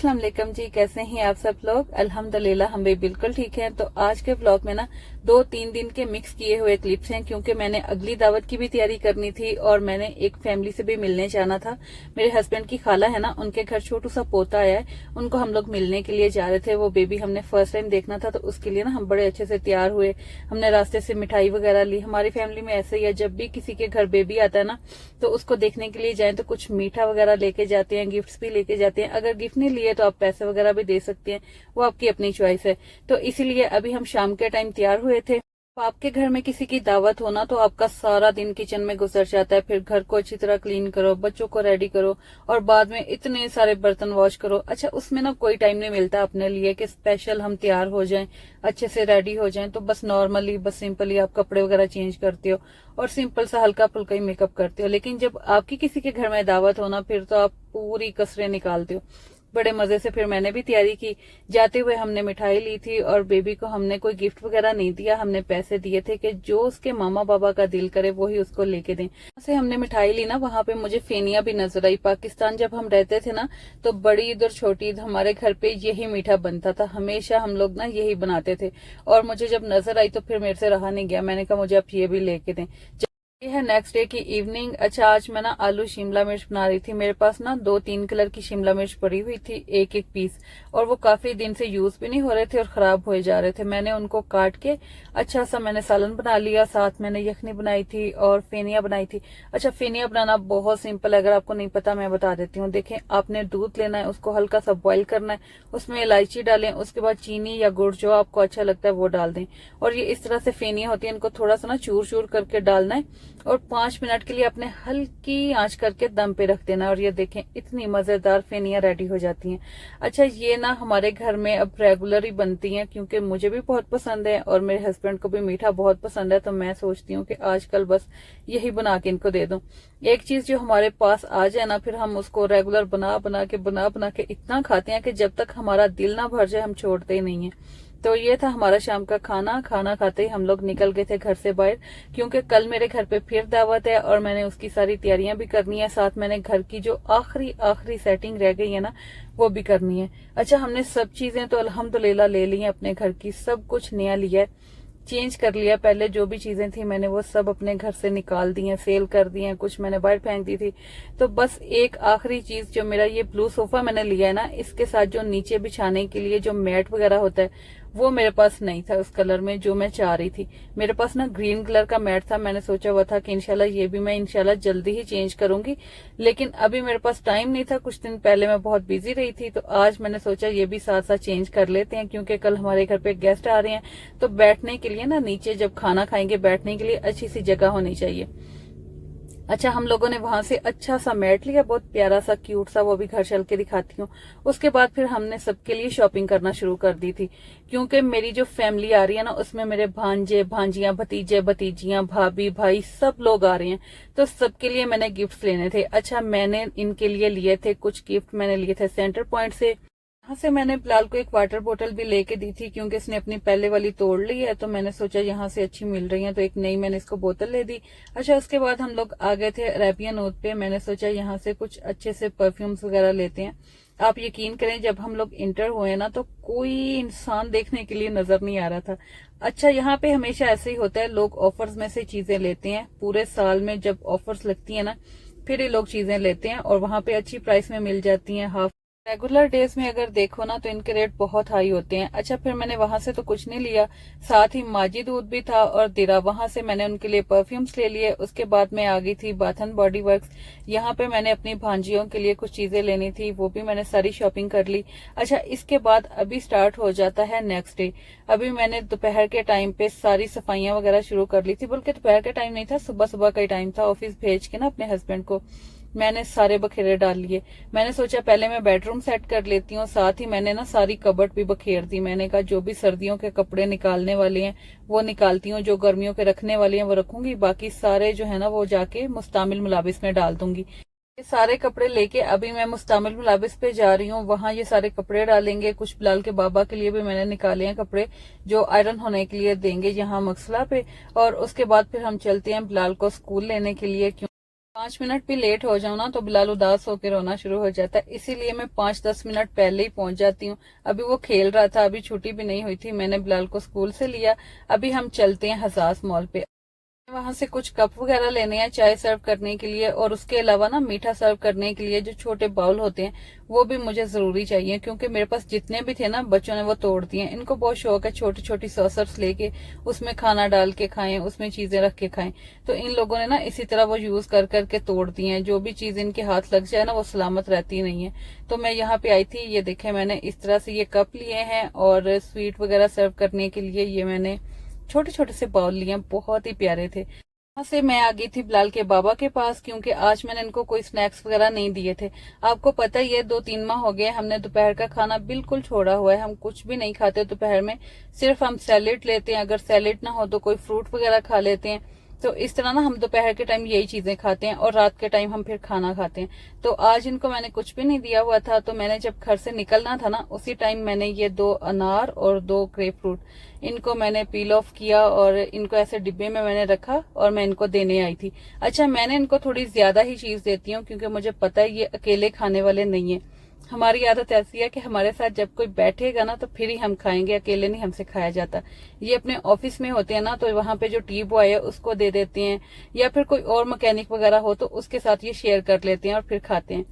अस्सलाम वालेकुम जी, कैसे हैं आप सब लोग। अल्हम्दुलिल्लाह हम भी बिल्कुल ठीक हैं। तो आज के व्लॉग में ना 2-3 दिन के मिक्स किए हुए क्लिप्स हैं, क्योंकि मैंने अगली दावत की भी तैयारी करनी थी और मैंने एक फैमिली से भी मिलने जाना था। मेरे हस्बैंड की खाला है ना, उनके घर छोटू सा पोता आया है, उनको हम लोग मिलने के लिए जा रहे थे। वो बेबी हमने फर्स्ट टाइम देखना था, तो उसके लिए ना हम बड़े अच्छे से तैयार हुए। हमने रास्ते से मिठाई वगैरह ली। हमारी फैमिली में ऐसे ही है, जब भी किसी के घर बेबी आता है ना, तो उसको देखने के लिए जाए तो कुछ मीठा वगैरह लेके जाते हैं, गिफ्ट्स भी लेके जाते हैं। अगर गिफ्ट नहीं लिए तो आप पैसे वगैरह भी दे सकते हैं, वो आपकी अपनी चॉइस है। तो इसीलिए अभी हम शाम के टाइम तैयार हुए थे। तो आपके घर में किसी की दावत हो ना, तो आपका सारा दिन किचन में गुजर जाता है। फिर घर को अच्छी तरह क्लीन करो, बच्चों को रेडी करो और बाद में इतने सारे बर्तन वॉश करो। अच्छा, उसमें ना कोई टाइम नहीं मिलता अपने लिए कि स्पेशल हम तैयार हो जाएं, अच्छे से रेडी हो जाएं। तो बस नॉर्मली, बस सिंपली आप कपड़े वगैरह चेंज करते हो और सिंपल सा हल्का फुल्का ही मेकअप करते हो। लेकिन जब आपकी किसी के घर में दावत हो ना, फिर तो आप पूरी कसरें निकालते हो बड़े मजे से। फिर मैंने भी तैयारी की। जाते हुए हमने मिठाई ली थी और बेबी को हमने कोई गिफ्ट वगैरह नहीं दिया, हमने पैसे दिए थे कि जो उसके मामा बाबा का दिल करे वो ही उसको लेके दें। से हमने मिठाई ली ना, वहां पे मुझे फेनिया भी नजर आई। पाकिस्तान जब हम रहते थे ना, तो बड़ी ईद और छोटी ईद हमारे घर पे यही मीठा बनता था, हमेशा हम लोग ना यही बनाते थे। और मुझे जब नजर आई तो फिर मेरे से रहा नहीं गया, मैंने कहा मुझे आप ये भी लेके दें। ये है नेक्स्ट डे की इवनिंग। अच्छा, आज मैं ना आलू शिमला मिर्च बना रही थी। मेरे पास ना 2-3 कलर की शिमला मिर्च पड़ी हुई थी, एक एक पीस, और वो काफी दिन से यूज भी नहीं हो रहे थे और खराब हो जा रहे थे। मैंने उनको काट के अच्छा सा मैंने सालन बना लिया, साथ मैंने यखनी बनाई थी और फेनिया बनाई थी। अच्छा, फेनिया बनाना बहुत सिंपल है, अगर आपको नहीं पता मैं बता देती हूँ। देखें, आपने दूध लेना है, उसको हल्का सा बॉईल करना है, उसमें इलायची डालें, उसके बाद चीनी या गुड़ जो आपको अच्छा लगता है वो डाल दें। और ये इस तरह से फेनिया होती है, इनको थोड़ा सा ना चूर चूर करके डालना है और 5 मिनट के लिए अपने हल्की आंच करके दम पे रख देना। और ये देखें, इतनी मजेदार फेनिया रेडी हो जाती हैं। अच्छा, ये ना हमारे घर में अब रेगुलर ही बनती हैं, क्योंकि मुझे भी बहुत पसंद है और मेरे हस्बैंड को भी मीठा बहुत पसंद है। तो मैं सोचती हूँ कि आजकल बस यही बना के इनको दे दूं। एक चीज जो हमारे पास आ जाए ना, फिर हम उसको रेगुलर बना बना के इतना खाते हैं कि जब तक हमारा दिल ना भर जाए हम छोड़ते ही नहीं है। तो ये था हमारा शाम का खाना। खाना खाते ही हम लोग निकल गए थे घर से बाहर, क्योंकि कल मेरे घर पे फिर दावत है और मैंने उसकी सारी तैयारियां भी करनी है। साथ मैंने घर की जो आखिरी सेटिंग रह गई है ना, वो भी करनी है। अच्छा, हमने सब चीजें तो अल्हम्दुलिल्लाह ले ली हैं अपने घर की, सब कुछ नया लिया है, चेंज कर लिया। पहले जो भी चीजें थी मैंने वो सब अपने घर से निकाल दी हैं, सेल कर दी हैं, कुछ मैंने बाहर फेंक दी थी। तो बस एक आखिरी चीज, जो मेरा ये ब्लू सोफा मैंने लिया है ना, इसके साथ जो नीचे बिछाने के लिए जो मैट वगैरह होता है, वो मेरे पास नहीं था उस कलर में जो मैं चाह रही थी। मेरे पास ना ग्रीन कलर का मैट था। मैंने सोचा हुआ था कि इंशाल्लाह ये भी मैं इंशाल्लाह जल्दी ही चेंज करूंगी, लेकिन अभी मेरे पास टाइम नहीं था। कुछ दिन पहले मैं बहुत बिजी रही थी, तो आज मैंने सोचा ये भी साथ साथ चेंज कर लेते हैं, क्योंकि कल हमारे घर पे गेस्ट आ रहे हैं। तो बैठने के लिए ना, नीचे जब खाना खाएंगे बैठने के लिए अच्छी सी जगह होनी चाहिए। अच्छा, हम लोगों ने वहां से अच्छा सा मैट लिया, बहुत प्यारा सा क्यूट सा, वो भी घर चल के दिखाती हूँ। उसके बाद फिर हमने सबके लिए शॉपिंग करना शुरू कर दी थी, क्योंकि मेरी जो फैमिली आ रही है ना, उसमें मेरे भांजे भांजियां, भतीजे भतीजियां, भाभी भाई सब लोग आ रहे हैं। तो सबके लिए मैंने गिफ्ट लेने थे। अच्छा, मैंने इनके लिए लिए थे कुछ गिफ्ट, मैंने लिए थे सेंटर पॉइंट से। यहाँ से मैंने बिलाल को एक वाटर बोतल भी लेके दी थी, क्योंकि इसने अपनी पहले वाली तोड़ ली है। तो मैंने सोचा यहाँ से अच्छी मिल रही है, तो एक नई मैंने इसको बोतल ले दी। अच्छा, उसके बाद हम लोग आ गए थे अरेबियन ओथ पे। मैंने सोचा यहाँ से कुछ अच्छे से परफ्यूम्स वगैरह लेते हैं। आप यकीन करें, जब हम लोग इंटर हुए ना, तो कोई इंसान देखने के लिए नजर नहीं आ रहा था। अच्छा, यहाँ पे हमेशा ऐसे ही होता है, लोग ऑफर्स में से चीजें लेते हैं। पूरे साल में जब ऑफर्स लगती है ना, फिर ये लोग चीजें लेते हैं और वहां पे अच्छी प्राइस में मिल जाती हैं। हाफ रेगुलर डेज में अगर देखो ना, तो इनके रेट बहुत हाई होते हैं। अच्छा, फिर मैंने वहां से तो कुछ नहीं लिया, साथ ही माजिद दूध भी था और दिरा, वहां से मैंने उनके लिए परफ्यूम्स ले लिए। उसके बाद मैं आ गई थी बाथ एंड बॉडी वर्क्स। यहाँ पे मैंने अपनी भांजियों के लिए कुछ चीजें लेनी थी, वो भी मैंने सारी शॉपिंग कर ली। अच्छा, इसके बाद अभी स्टार्ट हो जाता है नेक्स्ट डे। अभी मैंने दोपहर के टाइम पे सारी सफाइयां वगैरह शुरू कर ली थी, बल्कि दोपहर का टाइम नहीं था, सुबह सुबह का ही टाइम था। ऑफिस भेज के ना अपने हस्बैंड को मैंने सारे बखेरे डाल लिए। मैंने सोचा पहले मैं बेडरूम सेट कर लेती हूँ, साथ ही मैंने ना सारी कबर्ड भी बखेर दी। मैंने कहा जो भी सर्दियों के कपड़े निकालने वाले हैं वो निकालती हूँ, जो गर्मियों के रखने वाले हैं वो रखूंगी, बाकी सारे जो है ना वो जाके मुस्तामिल मुलाबिस में डाल दूंगी। ये सारे कपड़े लेके अभी मैं मुस्तामिल मुलाबिस पे जा रही हूँ, वहां ये सारे कपड़े डालेंगे। कुछ बिलाल के बाबा के लिए भी मैंने निकाले हैं कपड़े, जो आयरन होने के लिए देंगे यहाँ मकसला पे। और उसके बाद फिर हम चलते हैं बिलाल को स्कूल लेने के लिए। 5 मिनट भी लेट हो जाऊं ना तो बिलाल उदास होकर रोना शुरू हो जाता है, इसीलिए मैं 5-10 मिनट पहले ही पहुंच जाती हूँ। अभी वो खेल रहा था, अभी छुट्टी भी नहीं हुई थी, मैंने बिलाल को स्कूल से लिया। अभी हम चलते हैं हसास मॉल पे। वहां से कुछ कप वगैरह लेने हैं चाय सर्व करने के लिए, और उसके अलावा ना मीठा सर्व करने के लिए जो छोटे बाउल होते हैं वो भी मुझे जरूरी चाहिए, क्योंकि मेरे पास जितने भी थे ना बच्चों ने वो तोड़ दिए। इनको बहुत शौक है छोटी छोटी सॉसर्स लेके उसमें खाना डाल के खाएं, उसमें चीजें रख के खाएं। तो इन लोगों ने ना इसी तरह वो यूज कर करके तोड़ दिए हैं। जो भी चीज इनके हाथ लग जाए ना वो सलामत रहती नहीं है। तो मैं यहाँ पे आई थी, ये देखे मैंने इस तरह से ये कप लिए हैं, और स्वीट वगैरह सर्व करने के लिए ये मैंने छोटे छोटे से बाउल लिए, बहुत ही प्यारे थे। वहां से मैं आ गई थी बिलाल के बाबा के पास, क्योंकि आज मैंने इनको कोई स्नैक्स वगैरह नहीं दिए थे। आपको पता ही है 2-3 माह हो गए हमने दोपहर का खाना बिल्कुल छोड़ा हुआ है, हम कुछ भी नहीं खाते दोपहर में। सिर्फ हम सैलेड लेते हैं, अगर सैलेड ना हो तो कोई फ्रूट वगैरह खा लेते हैं। तो इस तरह ना हम दोपहर के टाइम यही चीजें खाते हैं, और रात के टाइम हम फिर खाना खाते हैं। तो आज इनको मैंने कुछ भी नहीं दिया हुआ था, तो मैंने जब घर से निकलना था ना उसी टाइम मैंने ये 2 अनार और 2 ग्रेप फ्रूट इनको मैंने पील ऑफ किया, और इनको ऐसे डिब्बे में मैंने रखा और मैं इनको देने आई थी। अच्छा, मैंने इनको थोड़ी ज्यादा ही चीज देती हूँ, क्योंकि मुझे पता है ये अकेले खाने वाले नहीं है। हमारी आदत ऐसी है कि हमारे साथ जब कोई बैठेगा ना तो फिर ही हम खाएंगे, अकेले नहीं हमसे खाया जाता। ये अपने ऑफिस में होते हैं ना, तो वहां पे जो टी बॉय है उसको दे देते हैं, या फिर कोई और मैकेनिक वगैरह हो तो उसके साथ ये शेयर कर लेते हैं और फिर खाते हैं।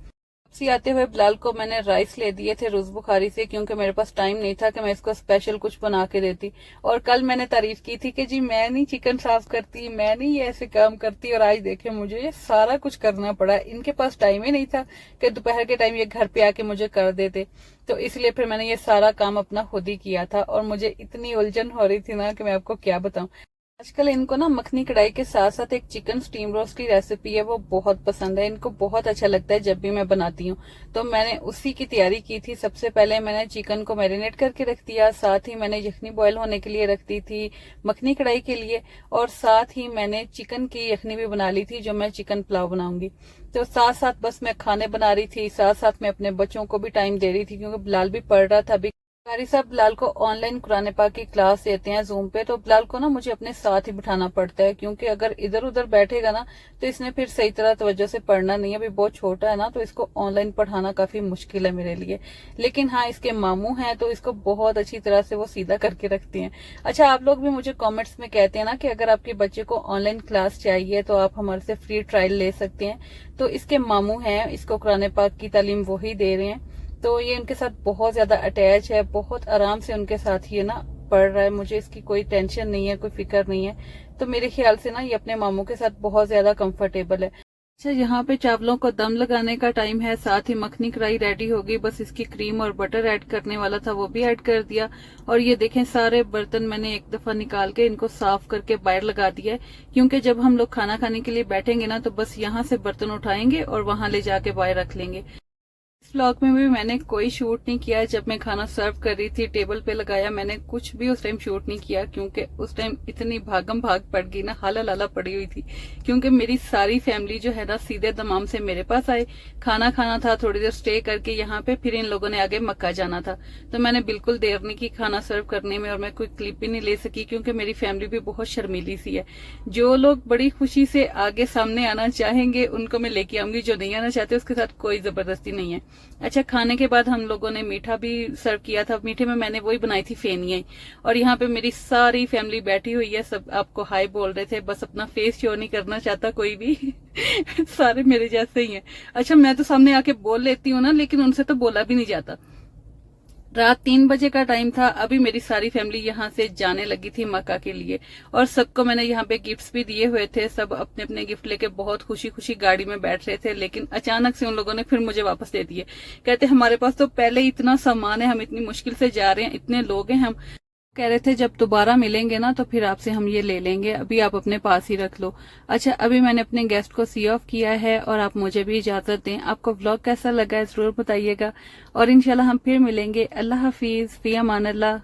वापसी आते हुए बिलाल को मैंने राइस ले दिए थे रोज बुखारी से, क्योंकि मेरे पास टाइम नहीं था कि मैं इसको स्पेशल कुछ बना के देती। और कल मैंने तारीफ की थी कि जी मैं नहीं चिकन साफ करती, मैं नहीं ये ऐसे काम करती, और आज देखे मुझे ये सारा कुछ करना पड़ा। इनके पास टाइम ही नहीं था कि दोपहर के टाइम ये घर पे आके मुझे कर देते। तो इसलिए फिर मैंने ये सारा काम अपना खुद ही किया था, और मुझे इतनी उलझन हो रही थी ना कि मैं आपको क्या बताऊं। आजकल इनको ना मखनी कढ़ाई के साथ साथ एक चिकन स्टीम रोस्ट की रेसिपी है, वो बहुत पसंद है इनको, बहुत अच्छा लगता है जब भी मैं बनाती हूँ। तो मैंने उसी की तैयारी की थी। सबसे पहले मैंने चिकन को मैरिनेट करके रख दिया, साथ ही मैंने यखनी बॉयल होने के लिए रख दी थी मखनी कढ़ाई के लिए, और साथ ही मैंने चिकन की यखनी भी बना ली थी जो मैं चिकन पुलाव बनाऊंगी। तो साथ साथ बस मैं खाने बना रही थी, साथ साथ मैं अपने बच्चों को भी टाइम दे रही थी, क्योंकि बिलाल भी पढ़ रहा था। अभी कारी साहब बिलाल को ऑनलाइन कुरान पाक की क्लास देते हैं जूम पे, तो बिलाल को ना मुझे अपने साथ ही बिठाना पड़ता है, क्योंकि अगर इधर उधर बैठेगा ना तो इसने फिर सही तरह तवज्जो से पढ़ना नहीं है। अभी बहुत छोटा है ना, तो इसको ऑनलाइन पढ़ाना काफी मुश्किल है मेरे लिए। लेकिन हाँ, इसके मामू हैं तो इसको बहुत अच्छी तरह से वो सीधा करके रखते हैं। अच्छा, आप लोग भी मुझे कॉमेंट्स में कहते हैं ना कि अगर आपके बच्चे को ऑनलाइन क्लास चाहिए तो आप हमारे से फ्री ट्रायल ले सकते हैं। तो इसके मामू हैं, इसको कुरान पाक की तालीम वही दे रहे हैं, तो ये उनके साथ बहुत ज्यादा अटैच है, बहुत आराम से उनके साथ ये ना पढ़ रहा है। मुझे इसकी कोई टेंशन नहीं है, कोई फिक्र नहीं है। तो मेरे ख्याल से ना ये अपने मामू के साथ बहुत ज्यादा कंफर्टेबल है। अच्छा, यहाँ पे चावलों को दम लगाने का टाइम है, साथ ही मखनी कढ़ाई रेडी हो गई, बस इसकी क्रीम और बटर ऐड करने वाला था वो भी ऐड कर दिया। और ये देखें सारे बर्तन मैंने एक दफा निकाल के इनको साफ करके बाहर लगा दिया है, क्योंकि जब हम लोग खाना खाने के लिए बैठेंगे ना तो बस यहाँ से बर्तन उठाएंगे और वहां ले जाके बाहर रख लेंगे। इस व्लॉग में भी मैंने कोई शूट नहीं किया। जब मैं खाना सर्व कर रही थी टेबल पे लगाया, मैंने कुछ भी उस टाइम शूट नहीं किया, क्योंकि उस टाइम इतनी भागम भाग पड़ गई ना, हाला लाला पड़ी हुई थी। क्योंकि मेरी सारी फैमिली जो है ना सीधे दमाम से मेरे पास आए, खाना खाना था, थोड़ी देर स्टे करके यहाँ पे, फिर इन लोगों ने आगे मक्का जाना था। तो मैंने बिल्कुल देर नहीं की खाना सर्व करने में, और मैं कोई क्लिप भी नहीं ले सकी, क्योंकि मेरी फैमिली भी बहुत शर्मीली सी है। जो लोग बड़ी खुशी से आगे सामने आना चाहेंगे उनको मैं लेके आऊंगी, जो नहीं आना चाहते उसके साथ कोई जबरदस्ती नहीं है। अच्छा, खाने के बाद हम लोगों ने मीठा भी सर्व किया था। मीठे में मैंने वही बनाई थी फेनियां, और यहाँ पे मेरी सारी फैमिली बैठी हुई है, सब आपको हाय बोल रहे थे, बस अपना फेस शो नहीं करना चाहता कोई भी सारे मेरे जैसे ही हैं। अच्छा, मैं तो सामने आके बोल लेती हूँ ना, लेकिन उनसे तो बोला भी नहीं जाता। रात 3 बजे का टाइम था, अभी मेरी सारी फैमिली यहाँ से जाने लगी थी मक्का के लिए, और सबको मैंने यहाँ पे गिफ्ट्स भी दिए हुए थे। सब अपने अपने गिफ्ट लेके बहुत खुशी खुशी गाड़ी में बैठ रहे थे, लेकिन अचानक से उन लोगों ने फिर मुझे वापस दे दिए। कहते हमारे पास तो पहले इतना सामान है, हम इतनी मुश्किल से जा रहे हैं, इतने लोग हैं हम। कह रहे थे जब दोबारा मिलेंगे ना तो फिर आपसे हम ये ले लेंगे, अभी आप अपने पास ही रख लो। अच्छा, अभी मैंने अपने गेस्ट को सी ऑफ किया है, और आप मुझे भी इजाजत दें। आपको व्लॉग कैसा लगा है जरूर बताइएगा, और इंशाल्लाह हम फिर मिलेंगे। अल्लाह हाफिज, फी अमान अल्लाह।